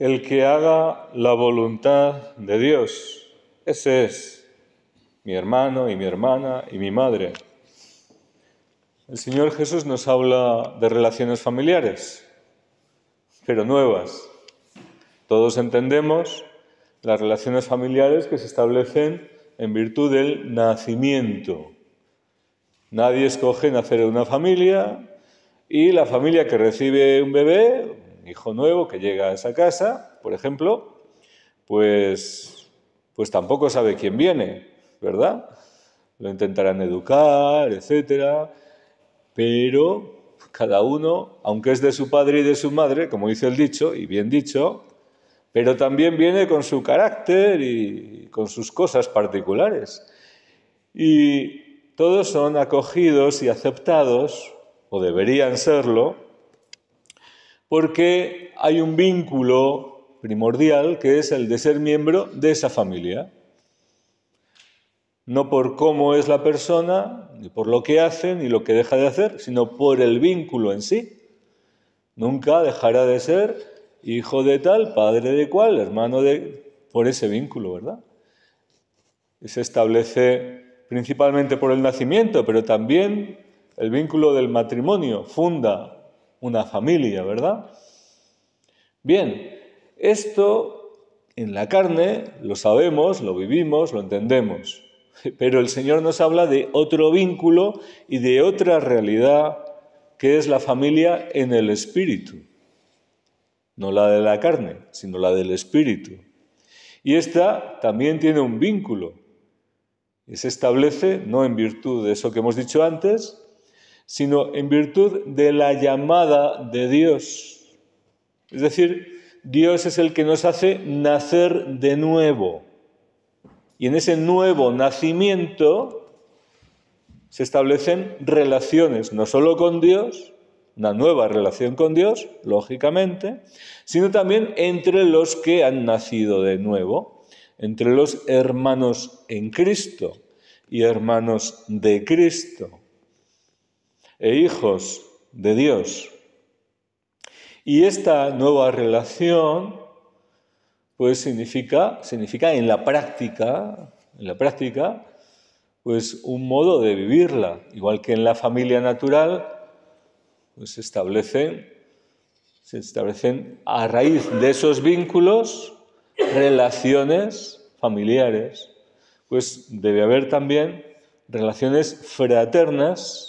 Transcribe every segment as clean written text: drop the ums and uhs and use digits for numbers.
El que haga la voluntad de Dios, ese es mi hermano y mi hermana y mi madre. El Señor Jesús nos habla de relaciones familiares, pero nuevas. Todos entendemos las relaciones familiares que se establecen en virtud del nacimiento. Nadie escoge nacer en una familia y la familia que recibe un bebé, un hijo nuevo que llega a esa casa, por ejemplo, pues tampoco sabe quién viene, ¿verdad? Lo intentarán educar, etcétera, pero cada uno, aunque es de su padre y de su madre, como dice el dicho, y bien dicho, pero también viene con su carácter y con sus cosas particulares. Y todos son acogidos y aceptados, o deberían serlo, porque hay un vínculo primordial que es el de ser miembro de esa familia. No por cómo es la persona, ni por lo que hace, ni lo que deja de hacer, sino por el vínculo en sí. Nunca dejará de ser hijo de tal, padre de cual, hermano de... por ese vínculo, ¿verdad? Y se establece principalmente por el nacimiento, pero también el vínculo del matrimonio funda una familia, ¿verdad? Bien, esto en la carne lo sabemos, lo vivimos, lo entendemos, pero el Señor nos habla de otro vínculo y de otra realidad que es la familia en el espíritu. No la de la carne, sino la del espíritu. Y esta también tiene un vínculo. Y se establece no en virtud de eso que hemos dicho antes, sino en virtud de la llamada de Dios. Es decir, Dios es el que nos hace nacer de nuevo. Y en ese nuevo nacimiento se establecen relaciones, no solo con Dios, una nueva relación con Dios, lógicamente, sino también entre los que han nacido de nuevo, entre los hermanos en Cristo y hermanos de Cristo e hijos de Dios. Y esta nueva relación, pues significa en la práctica, pues un modo de vivirla, igual que en la familia natural, pues se establecen a raíz de esos vínculos relaciones familiares. Pues debe haber también relaciones fraternas,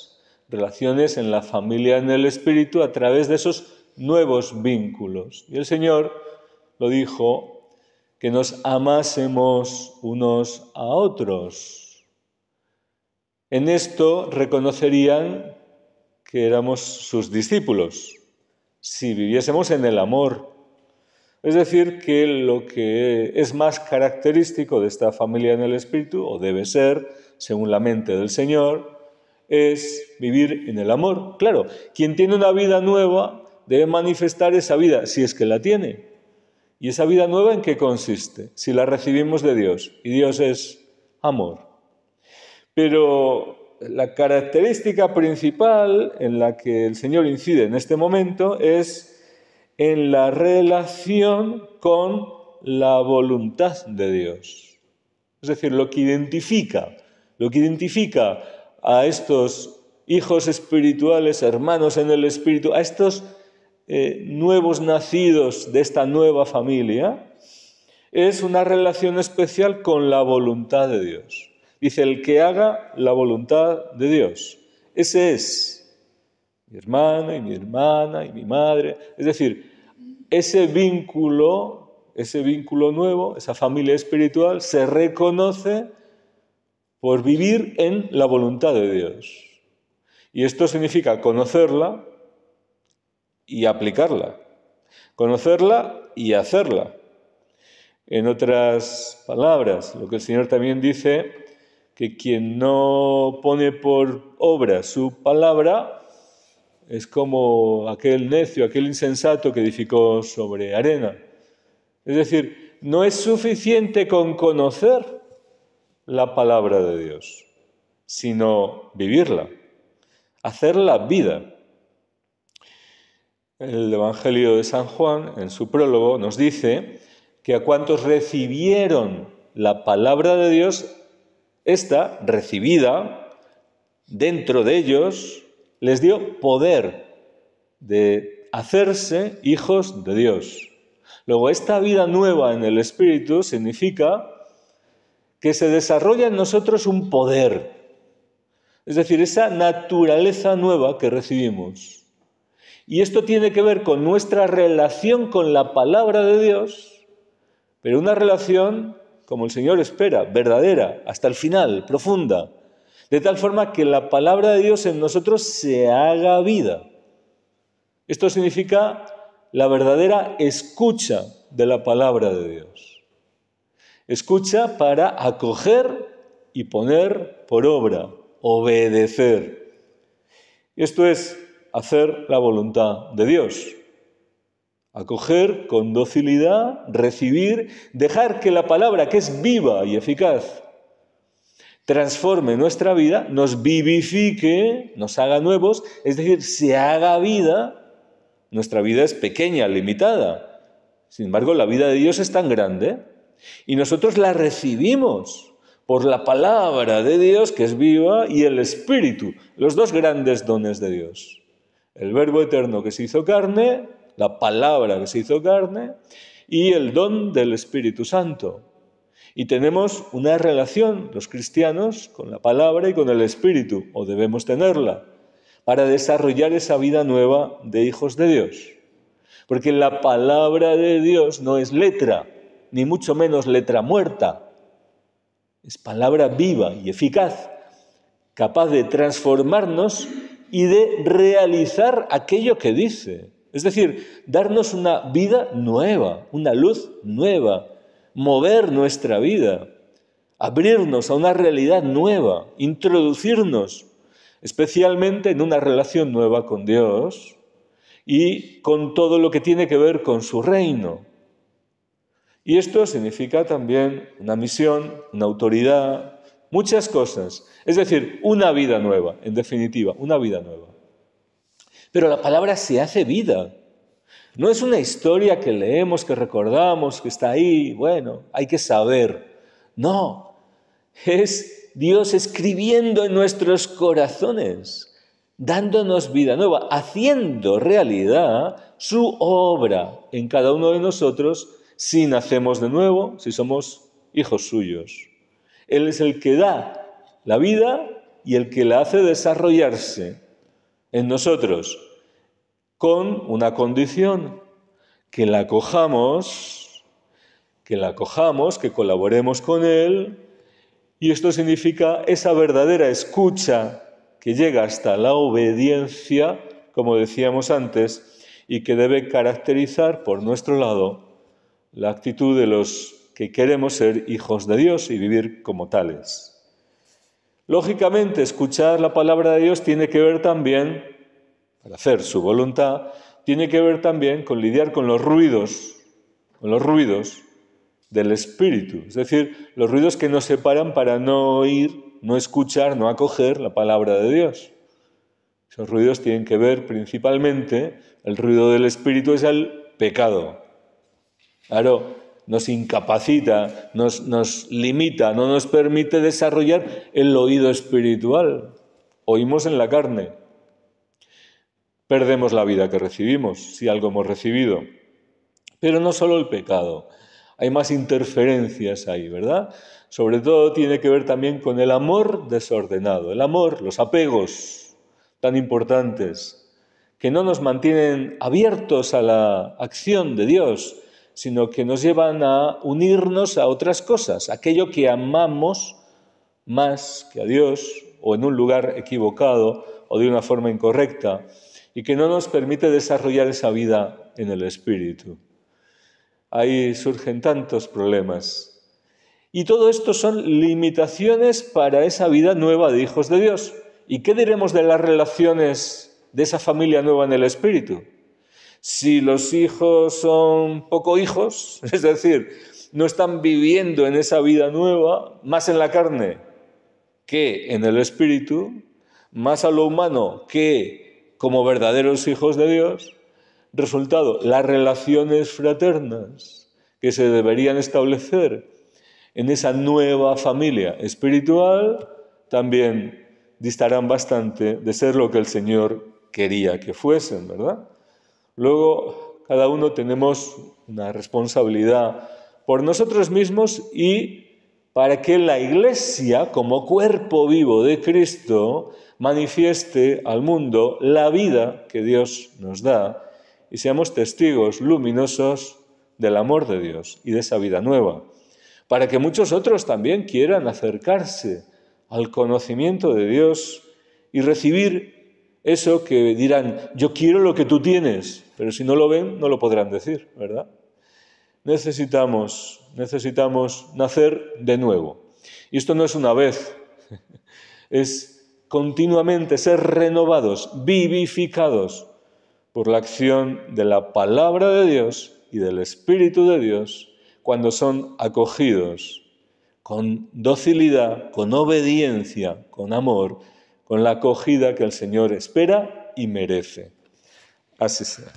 relaciones en la familia, en el espíritu, a través de esos nuevos vínculos. Y el Señor lo dijo, que nos amásemos unos a otros. En esto reconocerían que éramos sus discípulos, si viviésemos en el amor. Es decir, que lo que es más característico de esta familia en el espíritu, o debe ser, según la mente del Señor, es vivir en el amor. Claro, quien tiene una vida nueva debe manifestar esa vida, si es que la tiene. ¿Y esa vida nueva en qué consiste? Si la recibimos de Dios, y Dios es amor. Pero la característica principal en la que el Señor incide en este momento es en la relación con la voluntad de Dios. Es decir, lo que identifica a estos hijos espirituales, hermanos en el espíritu, a estos nuevos nacidos de esta nueva familia, es una relación especial con la voluntad de Dios. Dice, el que haga la voluntad de Dios. Ese es mi hermano y mi hermana y mi madre. Es decir, ese vínculo nuevo, esa familia espiritual, se reconoce por vivir en la voluntad de Dios. Y esto significa conocerla y aplicarla. Conocerla y hacerla. En otras palabras, lo que el Señor también dice, que quien no pone por obra su palabra es como aquel necio, aquel insensato que edificó sobre arena. Es decir, no es suficiente con conocer la palabra de Dios, sino vivirla, hacerla vida. El Evangelio de San Juan, en su prólogo, nos dice que a cuantos recibieron la palabra de Dios, esta, recibida dentro de ellos, les dio poder de hacerse hijos de Dios. Luego, esta vida nueva en el Espíritu significa que se desarrolla en nosotros un poder, es decir, esa naturaleza nueva que recibimos. Y esto tiene que ver con nuestra relación con la palabra de Dios, pero una relación, como el Señor espera, verdadera, hasta el final, profunda, de tal forma que la palabra de Dios en nosotros se haga vida. Esto significa la verdadera escucha de la palabra de Dios. Escucha para acoger y poner por obra, obedecer. Esto es hacer la voluntad de Dios. Acoger con docilidad, recibir, dejar que la palabra, que es viva y eficaz, transforme nuestra vida, nos vivifique, nos haga nuevos, es decir, se haga vida. Nuestra vida es pequeña, limitada. Sin embargo, la vida de Dios es tan grande y nosotros la recibimos por la palabra de Dios, que es viva, y el Espíritu, los dos grandes dones de Dios. El Verbo eterno que se hizo carne, la palabra que se hizo carne, y el don del Espíritu Santo. Y tenemos una relación, los cristianos, con la palabra y con el Espíritu, o debemos tenerla, para desarrollar esa vida nueva de hijos de Dios. Porque la palabra de Dios no es letra, ni mucho menos letra muerta. Es palabra viva y eficaz, capaz de transformarnos y de realizar aquello que dice. Es decir, darnos una vida nueva, una luz nueva, mover nuestra vida, abrirnos a una realidad nueva, introducirnos especialmente en una relación nueva con Dios y con todo lo que tiene que ver con su reino. Y esto significa también una misión, una autoridad, muchas cosas. Es decir, una vida nueva, en definitiva, una vida nueva. Pero la palabra se hace vida. No es una historia que leemos, que recordamos, que está ahí, bueno, hay que saber. No, es Dios escribiendo en nuestros corazones, dándonos vida nueva, haciendo realidad su obra en cada uno de nosotros si nacemos de nuevo, si somos hijos suyos. Él es el que da la vida y el que la hace desarrollarse en nosotros, con una condición, que la acojamos, que colaboremos con Él, y esto significa esa verdadera escucha que llega hasta la obediencia, como decíamos antes, y que debe caracterizar por nuestro lado la actitud de los que queremos ser hijos de Dios y vivir como tales. Lógicamente, escuchar la palabra de Dios tiene que ver también, para hacer su voluntad, tiene que ver también con lidiar con los ruidos del espíritu, es decir, los ruidos que nos separan para no oír, no escuchar, no acoger la palabra de Dios. Esos ruidos tienen que ver principalmente, el ruido del espíritu es el pecado. Claro, nos incapacita, nos limita, no nos permite desarrollar el oído espiritual. Oímos en la carne. Perdemos la vida que recibimos, si algo hemos recibido. Pero no solo el pecado, hay más interferencias ahí, ¿verdad? Sobre todo tiene que ver también con el amor desordenado, el amor, los apegos tan importantes, que no nos mantienen abiertos a la acción de Dios, sino que nos llevan a unirnos a otras cosas, aquello que amamos más que a Dios, o en un lugar equivocado, o de una forma incorrecta, y que no nos permite desarrollar esa vida en el Espíritu. Ahí surgen tantos problemas. Y todo esto son limitaciones para esa vida nueva de hijos de Dios. ¿Y qué diremos de las relaciones de esa familia nueva en el Espíritu? Si los hijos son poco hijos, es decir, no están viviendo en esa vida nueva, más en la carne que en el Espíritu, más a lo humano que como verdaderos hijos de Dios, Resultado, las relaciones fraternas que se deberían establecer en esa nueva familia espiritual también distarán bastante de ser lo que el Señor quería que fuesen, ¿verdad? Luego, cada uno tenemos una responsabilidad por nosotros mismos y para que la Iglesia, como cuerpo vivo de Cristo, manifieste al mundo la vida que Dios nos da y seamos testigos luminosos del amor de Dios y de esa vida nueva, para que muchos otros también quieran acercarse al conocimiento de Dios y recibir eso que dirán, yo quiero lo que tú tienes, pero si no lo ven, no lo podrán decir, ¿verdad? Necesitamos nacer de nuevo. Y esto no es una vez, es continuamente ser renovados, vivificados por la acción de la palabra de Dios y del Espíritu de Dios cuando son acogidos con docilidad, con obediencia, con amor, con la acogida que el Señor espera y merece. Así sea.